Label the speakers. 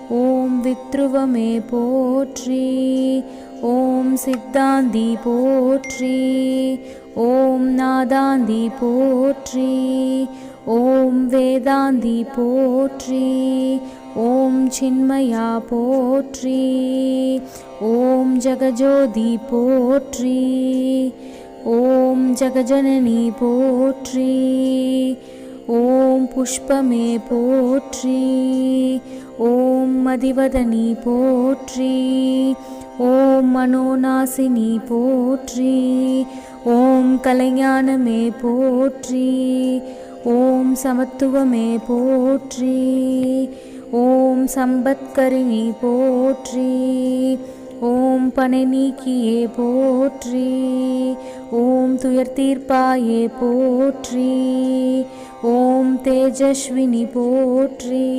Speaker 1: ஓம் வித்ருவமே போற்றி. ஓம் சித்தாந்தி போற்றி. ஓம் நாதாந்தி போற்றி. ஓம் வேதாந்தி போற்றி. ஓம் சின்மயா போற்றி. ஓம் ஜெகஜோதி போற்றி. ஓம் ஜெகஜனனி போற்றி. ஓம் புஷ்பமே போற்றி. ஓம் மதிவதனி போற்றி. ஓம் மனோநாசினி போற்றி. ஓம் கலைஞானமே போற்றி. ஓம் சமத்துவமே போற்றி. ஓம் சம்பத்கரிணி போற்றி. ஓம் பனை நீக்கியே போற்றி. ஓம் துயர் தீர்ப்பாயே போற்றி. ஓம் தேஜஸ்வினி போற்றி.